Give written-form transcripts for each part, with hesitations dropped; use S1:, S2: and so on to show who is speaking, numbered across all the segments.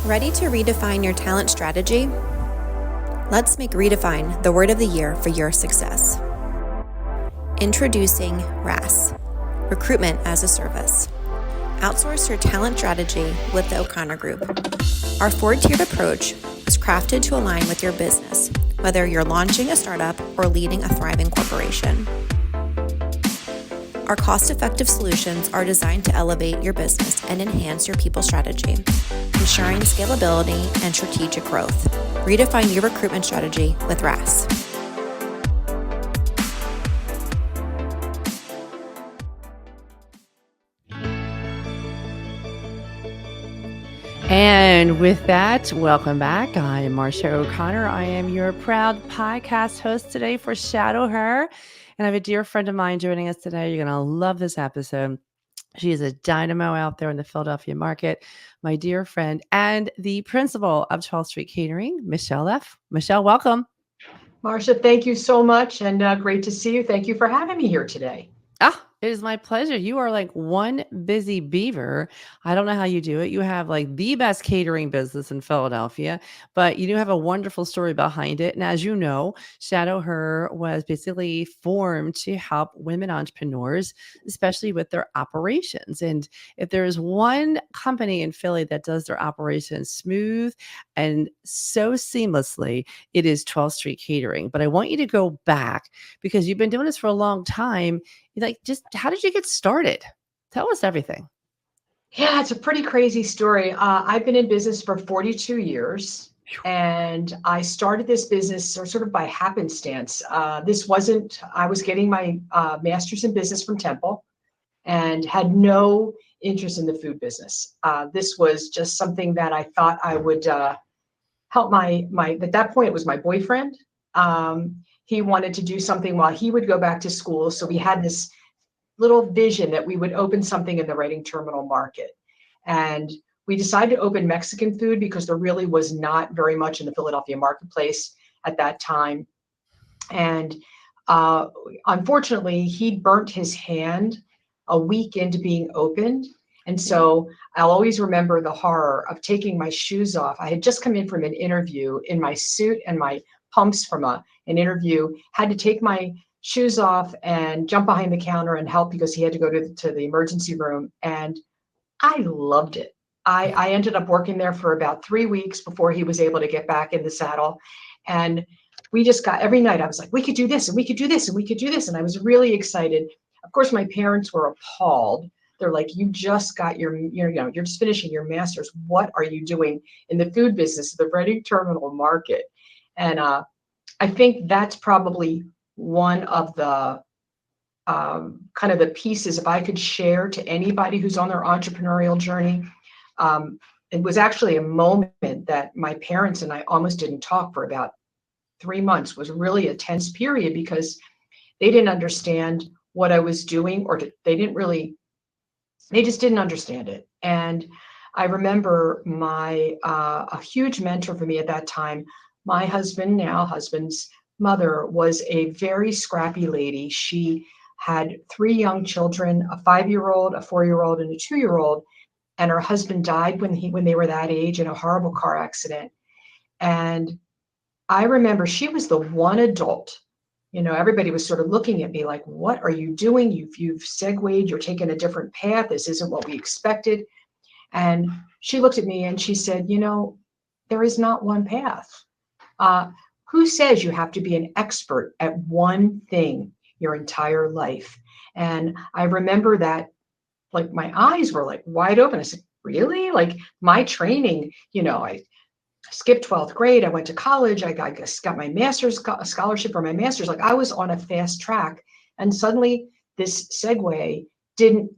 S1: Ready to redefine your talent strategy? Let's make Redefine the word of the year for your success. Introducing RAS, Recruitment as a Service. Outsource your talent strategy with the O'Connor Group. Our four-tiered approach is crafted to align with your business, whether you're launching a startup or leading a thriving corporation. Our cost-effective solutions are designed to elevate your business and enhance your people strategy, ensuring scalability and strategic growth. Redefine your recruitment strategy with RAS.
S2: And with that, welcome back. I am Marcia O'Connor. I am your proud podcast host today for Shadow Her. And I have a dear friend of mine joining us today. You're going to love this episode. She is a dynamo out there in the Philadelphia market. My dear friend and the principal of 12th Street Catering, Michele Leff. Michele, welcome.
S3: Marcia, thank you so much, and great to see you. Thank you for having me here today.
S2: It is my pleasure. You are like one busy beaver. I don't know how you do it. You have like the best catering business in Philadelphia, but you do have a wonderful story behind it. And as you know, Shadow Her was basically formed to help women entrepreneurs, especially with their operations. And if there is one company in Philly that does their operations smooth and so seamlessly, it is 12th Street Catering. But I want you to go back because you've been doing this for a long time. Like, just how did you get started? Tell us everything.
S3: Yeah, it's a pretty crazy story. I've been in business for 42 years, and I started this business sort of by happenstance. I was getting my master's in business from Temple and had no interest in the food business. This was just something that I thought I would help at that point, it was my boyfriend. He wanted to do something while he would go back to school. So we had this little vision that we would open something in the Reading Terminal Market. And we decided to open Mexican food because there really was not very much in the Philadelphia marketplace at that time. And unfortunately, he burnt his hand a week into being opened. And so I'll always remember the horror of taking my shoes off. I had just come in from an interview in my suit and my pumps from an interview, had to take my shoes off and jump behind the counter and help because he had to go to the emergency room. And I loved it. I ended up working there for about 3 weeks before he was able to get back in the saddle. And we just got, every night I was like, we could do this and we could do this and we could do this. And I was really excited. Of course, my parents were appalled. They're like, you just got you're just finishing your master's. What are you doing in the food business, the Reading Terminal Market? And I think that's probably one of the kind of the pieces, if I could share to anybody who's on their entrepreneurial journey. It was actually a moment that my parents and I almost didn't talk for about 3 months. It was really a tense period because they didn't understand what I was doing, or they just didn't understand it. And I remember a huge mentor for me at that time, my husband's mother was a very scrappy lady. She had 3 young children, a 5-year-old, a 4-year-old, and a 2-year-old. And her husband died when they were that age in a horrible car accident. And I remember she was the one adult. Everybody was sort of looking at me like, what are you doing? You've segued, you're taking a different path. This isn't what we expected. And she looked at me and she said, there is not one path. Who says you have to be an expert at one thing your entire life? And I remember that, like, my eyes were like wide open. I said, really? Like, my training, I skipped 12th grade. I went to college. I got my master's scholarship for my master's. Like, I was on a fast track. And suddenly this segue didn't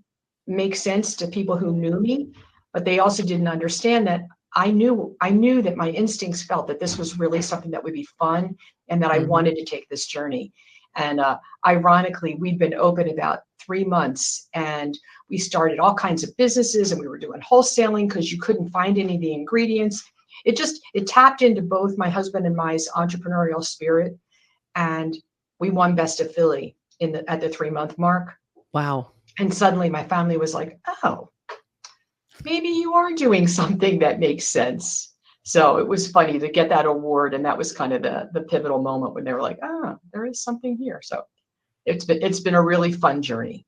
S3: make sense to people who knew me, but they also didn't understand that I knew that my instincts felt that this was really something that would be fun and that I wanted to take this journey. And ironically, we'd been open about 3 months and we started all kinds of businesses and we were doing wholesaling because you couldn't find any of the ingredients. It tapped into both my husband and my entrepreneurial spirit. And we won Best of Philly at the 3-month mark.
S2: Wow.
S3: And suddenly my family was like, oh, maybe you are doing something that makes sense. So it was funny to get that award, and that was kind of the pivotal moment when they were like, "Ah, there is something here." So it's been a really fun journey.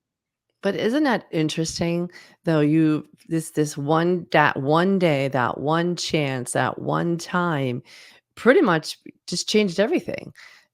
S2: But isn't that interesting though? You this one that one day, that one chance, that one time pretty much just changed everything.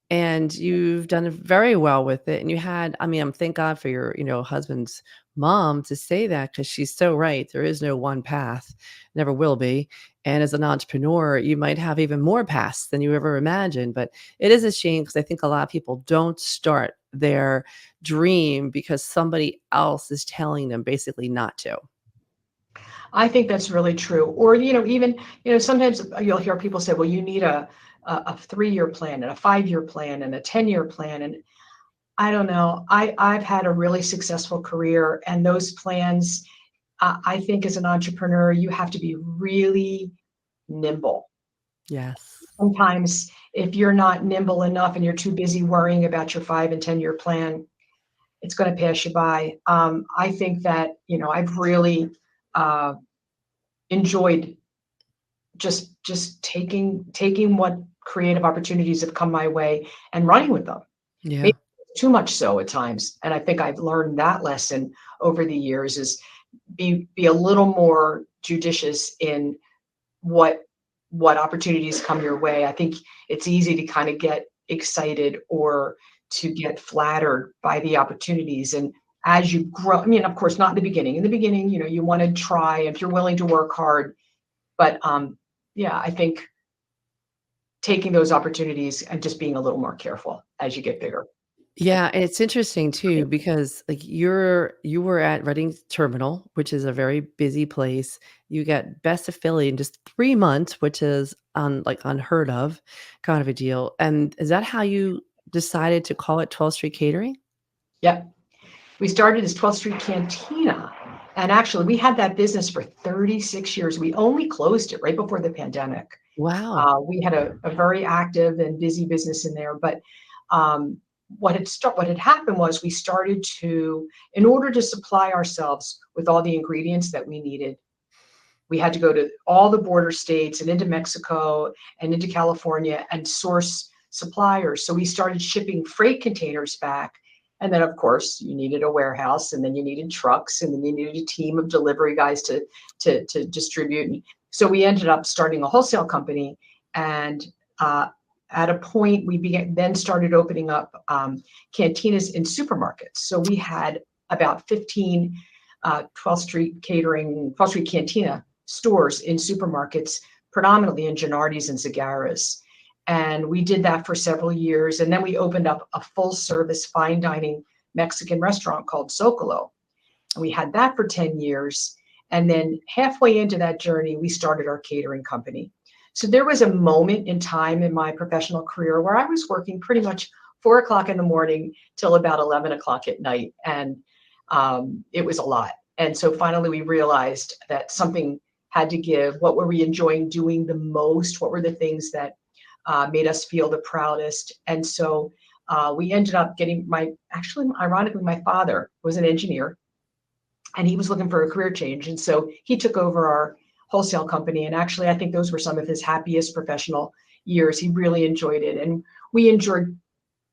S2: And you've done very well with it. And you had, I mean, thank God for your, husband's mom to say that because she's so right. There is no one path, never will be. And as an entrepreneur, you might have even more paths than you ever imagined. But it is a shame because I think a lot of people don't start their dream because somebody else is telling them basically not to.
S3: I think that's really true. Or, even, sometimes you'll hear people say, well, you need a 3-year plan and a 5-year plan and a 10-year plan. And I don't know. I've had a really successful career, and those plans, I think as an entrepreneur, you have to be really nimble.
S2: Yes.
S3: Sometimes if you're not nimble enough and you're too busy worrying about your 5 and 10-year plan, it's going to pass you by. I think that, I've really uh, enjoyed just taking what creative opportunities have come my way and running with them.
S2: Yeah.
S3: Maybe too much so at times. And I think I've learned that lesson over the years is be a little more judicious in what opportunities come your way. I think it's easy to kind of get excited or to get flattered by the opportunities. And as you grow, I mean, of course, not in the beginning. In the beginning, you want to try if you're willing to work hard. But yeah, I think taking those opportunities and just being a little more careful as you get bigger.
S2: Yeah, and it's interesting too because like you were at Reading Terminal, which is a very busy place. You got best affiliate in just 3 months, which is unheard of kind of a deal. And is that how you decided to call it 12th Street Catering?
S3: Yep. We started as 12th Street Cantina. And actually, we had that business for 36 years. We only closed it right before the pandemic.
S2: Wow.
S3: We had a very active and busy business in there. But um, what had happened was we started to, in order to supply ourselves with all the ingredients that we needed, we had to go to all the border states and into Mexico and into California and source suppliers. So we started shipping freight containers back. And then, of course, you needed a warehouse, and then you needed trucks, and then you needed a team of delivery guys to distribute. And so we ended up starting a wholesale company. And at a point, then started opening up cantinas in supermarkets. So we had about 15 12th Street Catering, 12th Street Cantina stores in supermarkets, predominantly in Gennardi's and Zagaras. And we did that for several years. And then we opened up a full service fine dining Mexican restaurant called Zocalo. And we had that for 10 years. And then halfway into that journey, we started our catering company. So there was a moment in time in my professional career where I was working pretty much 4 o'clock in the morning till about 11 o'clock at night. And it was a lot. And so finally we realized that something had to give. What were we enjoying doing the most? What were the things that made us feel the proudest? And so we ended up getting ironically, my father was an engineer and he was looking for a career change. And so he took over our wholesale company. And actually, I think those were some of his happiest professional years. He really enjoyed it. And we enjoyed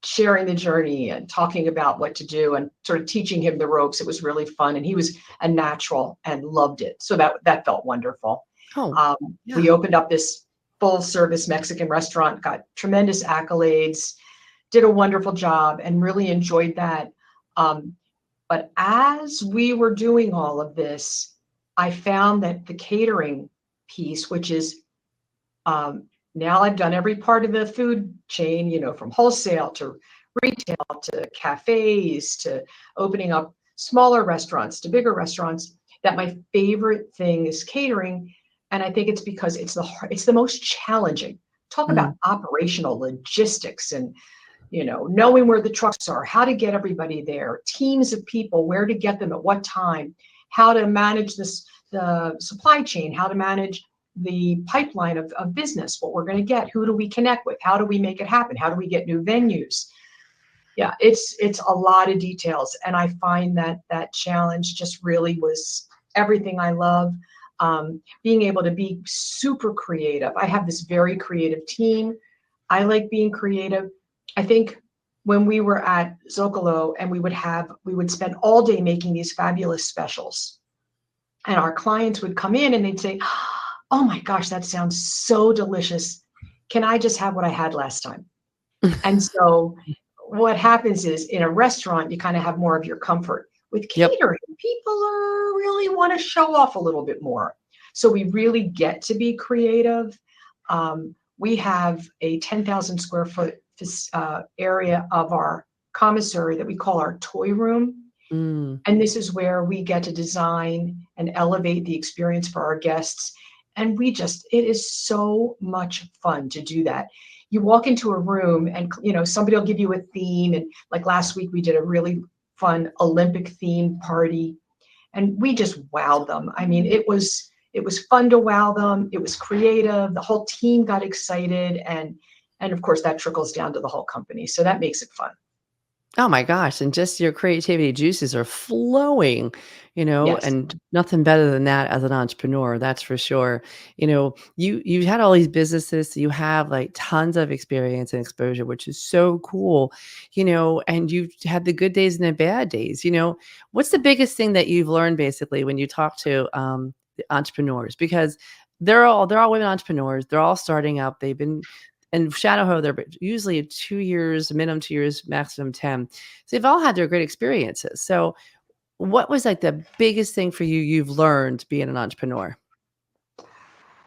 S3: sharing the journey and talking about what to do and sort of teaching him the ropes. It was really fun. And he was a natural and loved it. So that felt wonderful.
S2: Oh,
S3: We
S2: yeah.
S3: opened up this full service Mexican restaurant, got tremendous accolades, did a wonderful job, and really enjoyed that. But as we were doing all of this, I found that the catering piece, which is now I've done every part of the food chain, from wholesale to retail to cafes to opening up smaller restaurants to bigger restaurants, that my favorite thing is catering. And I think it's because it's the most challenging. Talk
S2: Mm,
S3: about operational logistics and knowing where the trucks are, how to get everybody there, teams of people, where to get them at what time, how to manage the supply chain, how to manage the pipeline of business, what we're going to get, who do we connect with, how do we make it happen, how do we get new venues. Yeah, it's a lot of details, and I find that challenge just really was everything I love. Being able to be super creative. I have this very creative team. I like being creative. I think when we were at Zocalo and we would spend all day making these fabulous specials. And our clients would come in and they'd say, oh my gosh, that sounds so delicious. Can I just have what I had last time? And so what happens is in a restaurant, you kind of have more of your comfort. With catering, people really want to show off a little bit more. So we really get to be creative. We have a 10,000 square foot area of our commissary that we call our toy room. And this is where we get to design and elevate the experience for our guests. And it is so much fun to do that. You walk into a room and, somebody will give you a theme. And like last week, we did a really fun Olympic themed party and we just wowed them. I mean, it was fun to wow them. It was creative. The whole team got excited. And of course that trickles down to the whole company. So that makes it fun.
S2: Oh my gosh, and just your creativity juices are flowing,
S3: Yes.
S2: and nothing better than that as an entrepreneur, that's for sure. You had all these businesses, so you have like tons of experience and exposure, which is so cool, and you've had the good days and the bad days. What's the biggest thing that you've learned basically when you talk to the entrepreneurs? Because they're all women entrepreneurs, they're all starting up, they've been and Shadow Ho, they're usually 2 years, minimum 2 years, maximum 10. So they've all had their great experiences. So what was like the biggest thing for you've learned being an entrepreneur?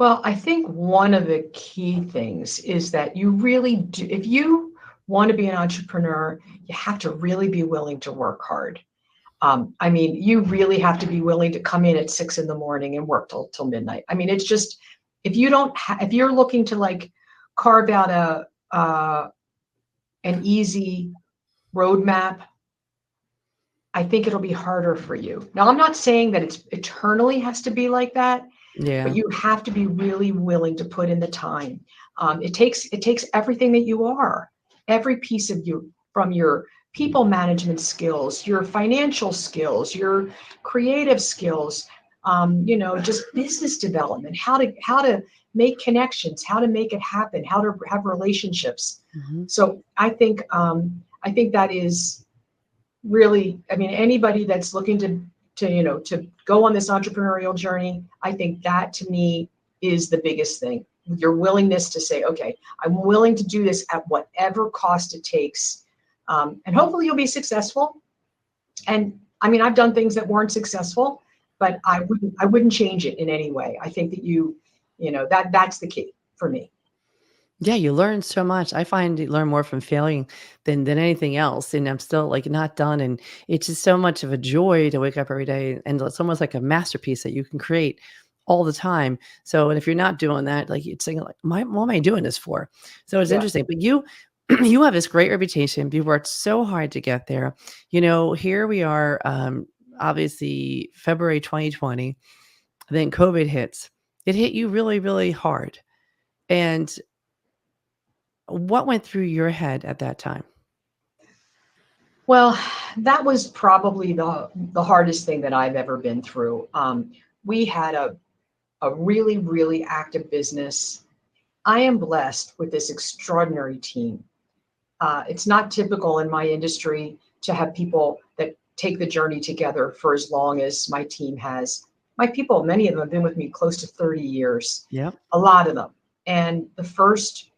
S3: Well, I think one of the key things is that you really do, if you want to be an entrepreneur, you have to really be willing to work hard. I mean, you really have to be willing to come in at 6 a.m. and work till midnight. I mean, it's just, if you're looking to like carve out an easy roadmap, I think it'll be harder for you. Now, I'm not saying that it's eternally has to be like that,
S2: Yeah.
S3: but you have to be really willing to put in the time. It takes everything that you are, every piece of you, from your people management skills, your financial skills, your creative skills, just business development, how to make connections, how to make it happen, how to have relationships.
S2: Mhm.
S3: So I think that is really, I mean, anybody that's looking to go on this entrepreneurial journey, I think that to me is the biggest thing. Your willingness to say, okay, I'm willing to do this at whatever cost it takes. And hopefully you'll be successful. And I mean, I've done things that weren't successful, but I wouldn't change it in any way. I think that that's the key for me.
S2: Yeah, you learn so much. I find you learn more from failing than anything else. And I'm still like not done. And it's just so much of a joy to wake up every day. And it's almost like a masterpiece that you can create all the time. So, and if you're not doing that, like it's saying like, what am I doing this for? So it's
S3: Yeah.
S2: interesting. But you you have this great reputation. You worked so hard to get there. Here we are, obviously February 2020, then COVID hits. It hit you really, really hard. And what went through your head at that time?
S3: Well, that was probably the hardest thing that I've ever been through. We had a really, really active business. I am blessed with this extraordinary team. It's not typical in my industry to have people that take the journey together for as long as my team has. My people, many of them have been with me close to 30 years,
S2: Yep.
S3: a lot of them. And the first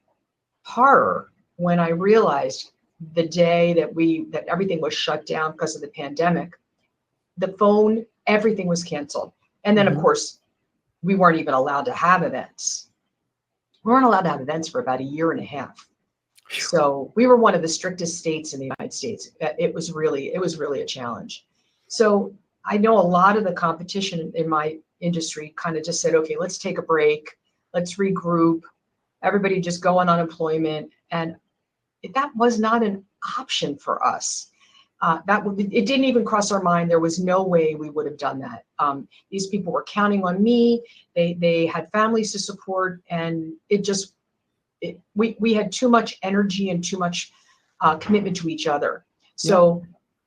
S3: horror when I realized the day that everything was shut down because of the pandemic, the phone, everything was canceled. And then of
S2: Mhm.
S3: course, we weren't even allowed to have events. We weren't allowed to have events for about a year and a half. So we were one of the strictest states in the United States. It was really a challenge. So I know a lot of the competition in my industry kind of just said, okay, let's take a break. Let's regroup. Everybody just go on unemployment. And that was not an option for us. It didn't even cross our mind. There was no way we would have done that. These people were counting on me. They had families to support, and we had too much energy and too much commitment to each other. So,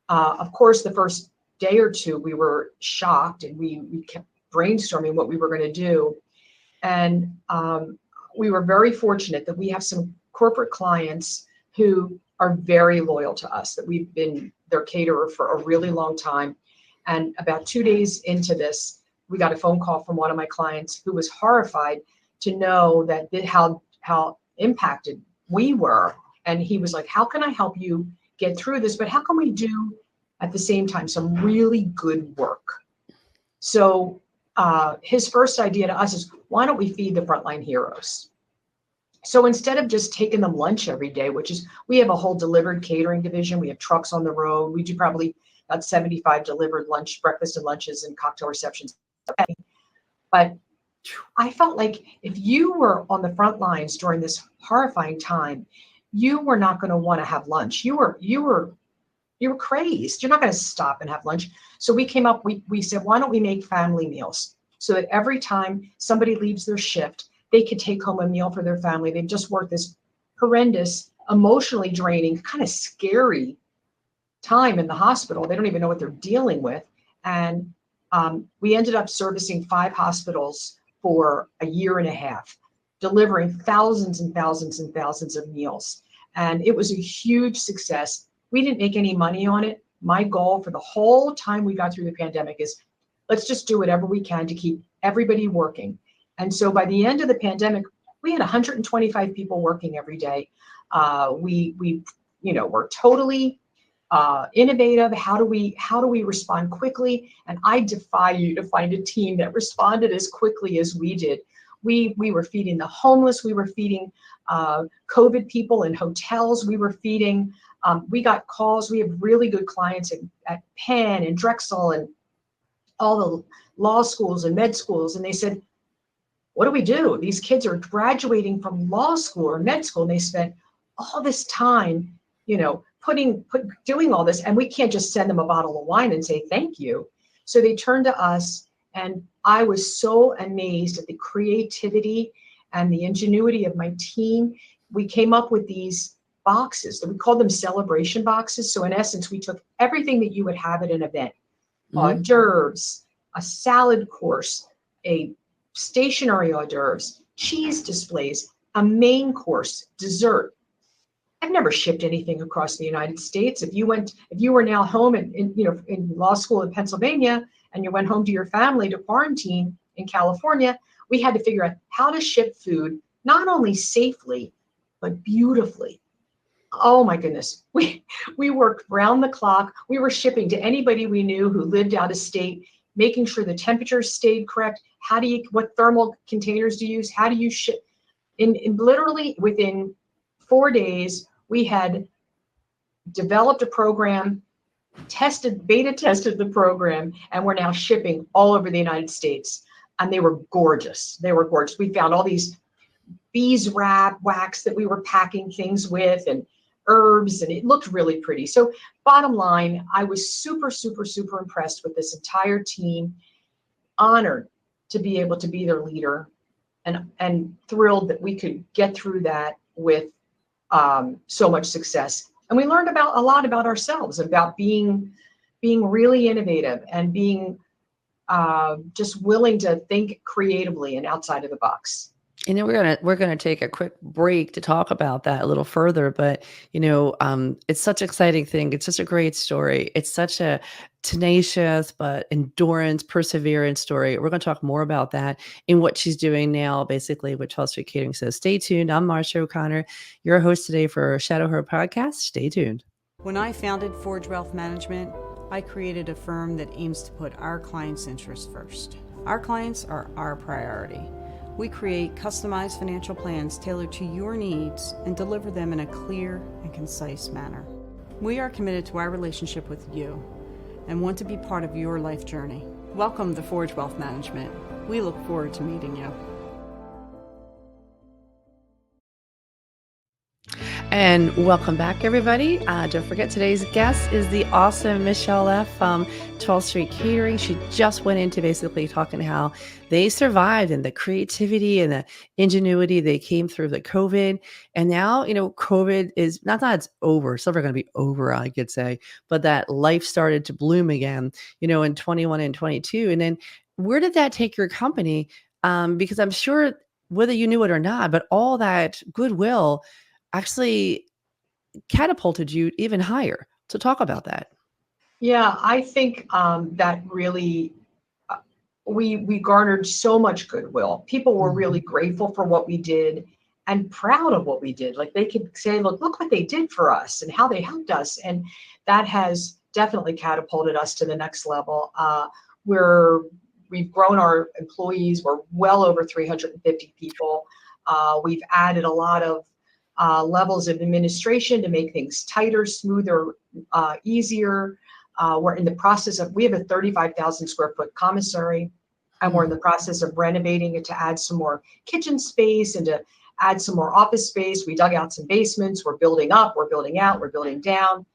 S3: of course, the first day or two, we were shocked, and we kept brainstorming what we were going to do. And we were very fortunate that we have some corporate clients who are very loyal to us, that we've been their caterer for a really long time. And about 2 days into this, we got a phone call from one of my clients who was horrified to know that how impacted we were. And he was like, how can I help you get through this? But how can we do at the same time some really good work? So his first idea to us is, why don't we feed the frontline heroes? So instead of just taking them lunch every day, which is, we have a whole delivered catering division. We have trucks on the road. We do probably about 75 delivered lunch, breakfast and lunches and cocktail receptions. Okay. But I felt like if you were on the front lines during this horrifying time, you were not going to want to have lunch. You were crazed. You're not going to stop and have lunch. So we came up, we said, why don't we make family meals so that every time somebody leaves their shift, they could take home a meal for their family. They've just worked this horrendous, emotionally draining, kind of scary time in the hospital. They don't even know what they're dealing with. And we ended up servicing 5 hospitals for a year and a half, delivering thousands and thousands and thousands of meals. And it was a huge success. We didn't make any money on it. My goal for the whole time we got through the pandemic is, let's just do whatever we can to keep everybody working. And so by the end of the pandemic, we had 125 people working every day. We were totally innovative. How do we respond quickly? And I defy you to find a team that responded as quickly as we did. We were feeding the homeless. We were feeding COVID people in hotels. We were feeding. We got calls. We have really good clients at Penn and Drexel and all the law schools and med schools. And they said, what do we do? These kids are graduating from law school or med school, and they spent all this time, doing all this, and we can't just send them a bottle of wine and say thank you. So they turned to us, and I was so amazed at the creativity and the ingenuity of my team. We came up with these boxes that we called them celebration boxes. So in essence, we took everything that you would have at an event, hors d'oeuvres, a salad course, a stationary hors d'oeuvres, cheese displays, a main course, dessert. I've never shipped anything across the United States. If you were now home in law school in Pennsylvania, and you went home to your family to quarantine in California, we had to figure out how to ship food, not only safely, but beautifully. Oh my goodness. We worked round the clock. We were shipping to anybody we knew who lived out of state, making sure the temperatures stayed correct. What thermal containers do you use? How do you ship? In literally within 4 days, we had developed a program, beta tested the program, and we're now shipping all over the United States. And they were gorgeous. We found all these beeswax wax that we were packing things with, and herbs, and it looked really pretty. So bottom line, I was super, super, super impressed with this entire team, honored to be able to be their leader, and thrilled that we could get through that with so much success. And we learned a lot about ourselves, about being really innovative and being just willing to think creatively and outside of the box.
S2: We're gonna take a quick break to talk about that a little further, but it's such an exciting thing. It's such a great story. It's such a tenacious but endurance, perseverance story. We're gonna talk more about that in what she's doing now, basically, with 12th Street Catering. So stay tuned. I'm Marcia O'Connor, your host today for Shadow Her podcast. Stay tuned.
S4: When I founded Forge Wealth Management, I created a firm that aims to put our clients' interests first. Our clients are our priority. We create customized financial plans tailored to your needs and deliver them in a clear and concise manner. We are committed to our relationship with you and want to be part of your life journey. Welcome to Forge Wealth Management. We look forward to meeting you.
S2: And welcome back, everybody. Don't forget, today's guest is the awesome Michele Leff from 12th Street Catering. She just went into basically talking how they survived and the creativity and the ingenuity they came through the COVID. And now, COVID is not that it's over. It's never going to be over, I could say, but that life started to bloom again, in 21 and 22. And then where did that take your company? Because I'm sure whether you knew it or not, but all that goodwill actually catapulted you even higher. So talk about that.
S3: Yeah, I think that really uh, we garnered so much goodwill. People were really
S2: Mhm.
S3: grateful for what we did and proud of what we did. Like they could say, look what they did for us and how they helped us. And that has definitely catapulted us to the next level. We're we've grown our employees. We're well over 350 people. We've added a lot of levels of administration to make things tighter, smoother, easier. We're in the process of, we have a 35,000 square foot commissary, and we're in
S2: Mm.
S3: the process of renovating it to add some more kitchen space and to add some more office space. We dug out some basements. We're building up, we're building out, we're building down.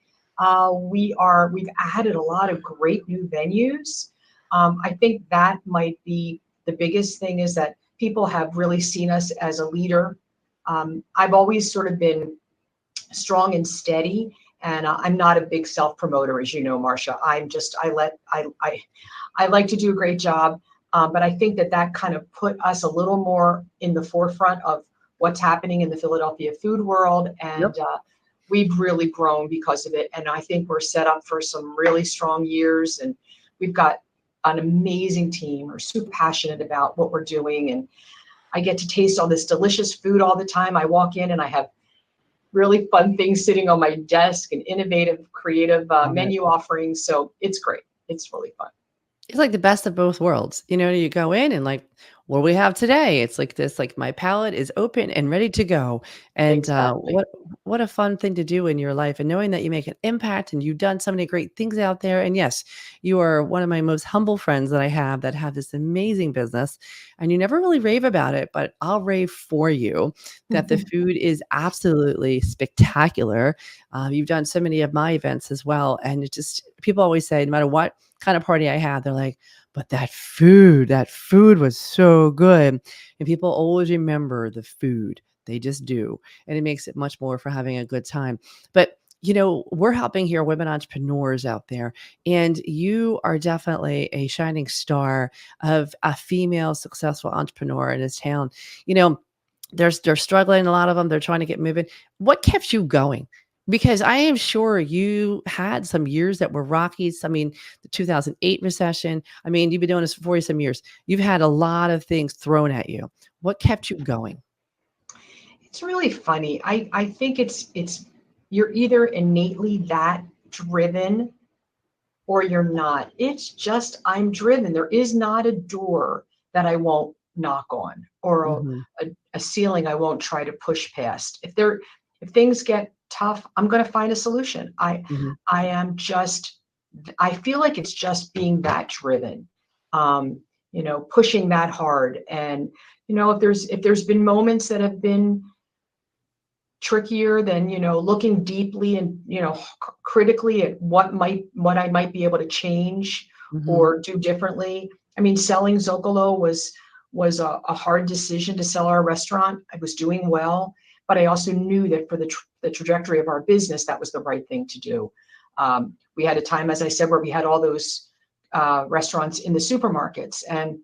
S3: We've added a lot of great new venues. I think that might be the biggest thing, is that people have really seen us as a leader. I've always sort of been strong and steady, and I'm not a big self promoter, as you know, Marcia. I like to do a great job, but I think that kind of put us a little more in the forefront of what's happening in the Philadelphia food world,
S2: Yep.
S3: and we've really grown because of it. And I think we're set up for some really strong years, and we've got an amazing team. We're super passionate about what we're doing, and I get to taste all this delicious food all the time. I walk in and I have really fun things sitting on my desk and innovative, creative
S2: Love it.
S3: menu offerings. So it's great. It's really fun.
S2: It's like the best of both worlds. You go in and like, what do we have today? It's like this, like my palate is open and ready to go. And
S3: Exactly.
S2: what a fun thing to do in your life. And knowing that you make an impact and you've done so many great things out there. And yes, you are one of my most humble friends that I have that have this amazing business. And you never really rave about it, but I'll rave for you that the food is absolutely spectacular. You've done so many of my events as well. And it just, people always say, no matter what kind of party I had, they're like, but that food was so good. And people always remember the food. They just do. And it makes it much more for having a good time. But we're helping here women entrepreneurs out there. And you are definitely a shining star of a female successful entrepreneur in this town. You know, they're struggling, a lot of them. They're trying to get moving. What kept you going? Because I am sure you had some years that were rocky. I mean, the 2008 recession. I mean, you've been doing this for 40 some years. You've had a lot of things thrown at you. What kept you going?
S3: It's really funny. I think it's you're either innately that driven or you're not. It's just, I'm driven. There is not a door that I won't knock on, or
S2: Mhm,
S3: a ceiling I won't try to push past. If things get tough, I'm going to find a solution.
S2: mhm,
S3: I am just, I feel like it's just being that driven, um, pushing that hard. And, if there's been moments that have been trickier than, looking deeply and, critically at what I might be able to change
S2: mhm,
S3: or do differently. I mean, selling Zocalo was a hard decision to sell our restaurant. I was doing well, but I also knew that for the trajectory of our business, that was the right thing to do. We had a time, as I said, where we had all those restaurants in the supermarkets, and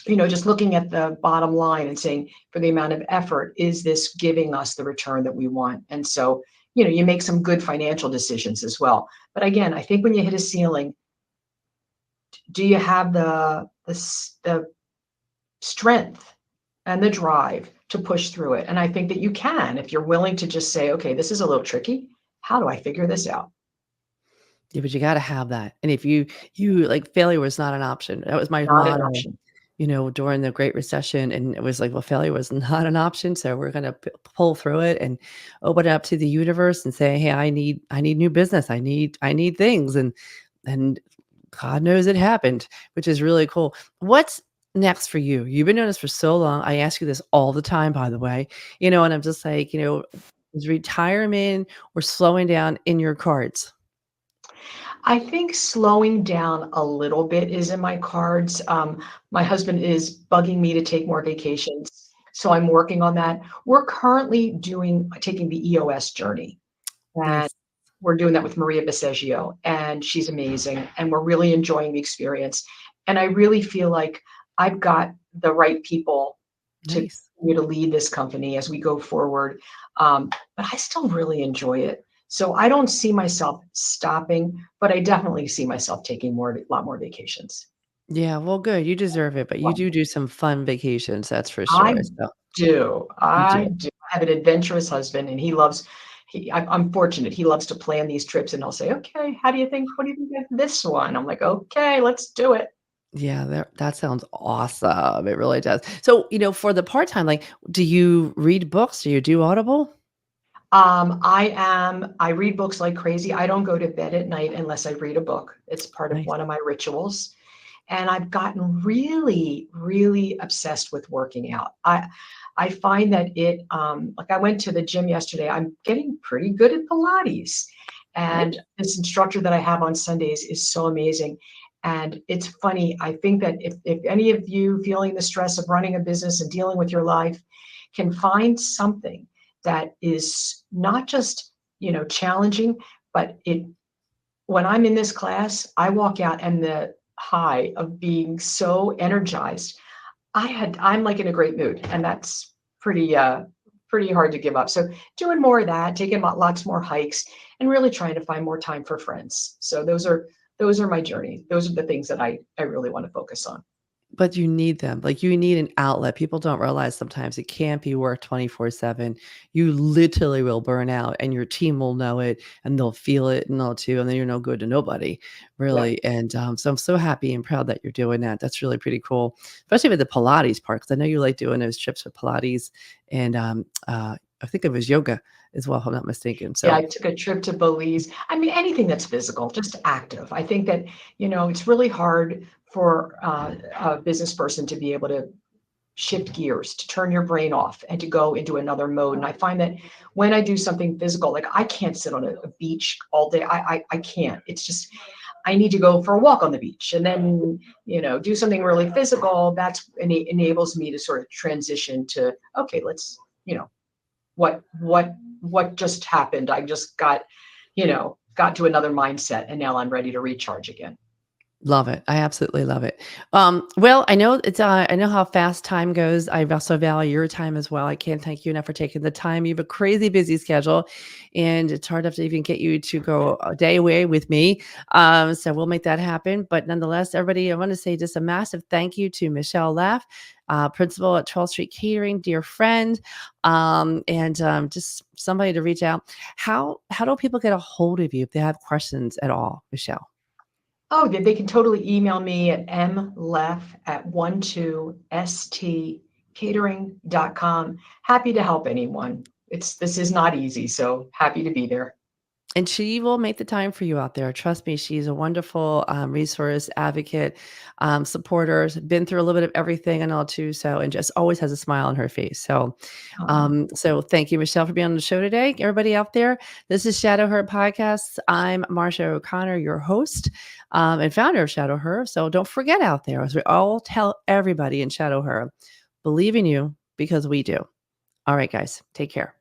S3: just looking at the bottom line and saying, for the amount of effort, is this giving us the return that we want? And so, you make some good financial decisions as well. But again, I think when you hit a ceiling, do you have the strength and the drive to push through it? And I think that you can, if you're willing to just say, okay, this is a little tricky. How do I figure this out?
S2: yeah, but you gotta have that. And if you like, failure was not an option. That was my
S3: Not an
S2: motto,
S3: option.
S2: during the Great Recession. And it was like, well, failure was not an option. So we're gonna pull through it and open it up to the universe and say, hey, I need new business. I need things. And God knows it happened, which is really cool. What's next for you? You've been doing this for so long. I ask you this all the time, by the way, and I'm just like, Is retirement or slowing down in your cards?
S3: I think slowing down a little bit is in my cards. My husband is bugging me to take more vacations, so I'm working on that. We're currently taking the EOS journey, and
S2: Nice.
S3: we're doing that with Maria Baseggio, and she's amazing, and we're really enjoying the experience. And I really feel like I've got the right people to
S2: Nice.
S3: continue to lead this company as we go forward. But I still really enjoy it. So I don't see myself stopping, but I definitely see myself taking a lot more vacations.
S2: Yeah, well, good. You deserve it, but you
S3: Well,
S2: do some fun vacations, that's for
S3: I
S2: sure. So
S3: do.
S2: you do.
S3: I do. I have an adventurous husband, and I'm fortunate. He loves to plan these trips, and he'll say, "Okay, what do you think of this one?" I'm like, "Okay, let's do it."
S2: Yeah, that sounds awesome. It really does. So, for the part-time, like, do you read books? Do you do Audible?
S3: I read books like crazy. I don't go to bed at night unless I read a book. It's part of
S2: Nice.
S3: one of my rituals. And I've gotten really, really obsessed with working out. I find that like I went to the gym yesterday. I'm getting pretty good at Pilates.
S2: Nice.
S3: And this instructor that I have on Sundays is so amazing. And it's funny. I think that if any of you feeling the stress of running a business and dealing with your life can find something that is not just, challenging, but when I'm in this class, I walk out and the high of being so energized. I'm like in a great mood, and that's pretty hard to give up. So doing more of that, taking lots more hikes, and really trying to find more time for friends. So those are my journey. Those are the things that I really want to focus on.
S2: But you need them. Like, you need an outlet. People don't realize sometimes it can't be work 24/7. You literally will burn out, and your team will know it, and they'll feel it, and they'll too, and then you're no good to nobody,
S3: Yeah.
S2: really. And, so I'm so happy and proud that you're doing that. That's really pretty cool, especially with the Pilates part, 'cause I know you like doing those trips with Pilates and, I think it was yoga as well, if I'm not mistaken.
S3: Yeah, I
S2: So
S3: took a trip to Belize. I mean, anything that's physical, just active. I think that, it's really hard for a business person to be able to shift gears, to turn your brain off and to go into another mode. And I find that when I do something physical, like I can't sit on a beach all day. I can't. It's just, I need to go for a walk on the beach and then, do something really physical. Enables me to sort of transition to, okay, let's, you know, what just happened? I just got to another mindset, and now I'm ready to recharge again.
S2: love it. I absolutely love it. Well, I know how fast time goes. I also value your time as well. I can't thank you enough for taking the time. You have a crazy busy schedule, and it's hard enough to even get you to go a day away with me. So we'll make that happen. But nonetheless, everybody, I want to say just a massive thank you to Michele Leff, principal at 12th Street Catering, dear friend, and just somebody to reach out. How do people get a hold of you if they have questions at all, Michelle?
S3: Oh, they can totally email me at mleff@12stcatering.com. Happy to help anyone. This is not easy, so happy to be there.
S2: And she will make the time for you out there. Trust me, she's a wonderful resource, advocate, supporter. Has been through a little bit of everything and all too. So, and just always has a smile on her face. So,
S3: Oh,
S2: thank you, Michelle, for being on the show today. Everybody out there, this is Shadow Her Podcast. I'm Marcia O'Connor, your host and founder of Shadow Her. So, don't forget out there, as we all tell everybody in Shadow Her, believe in you because we do. All right, guys, take care.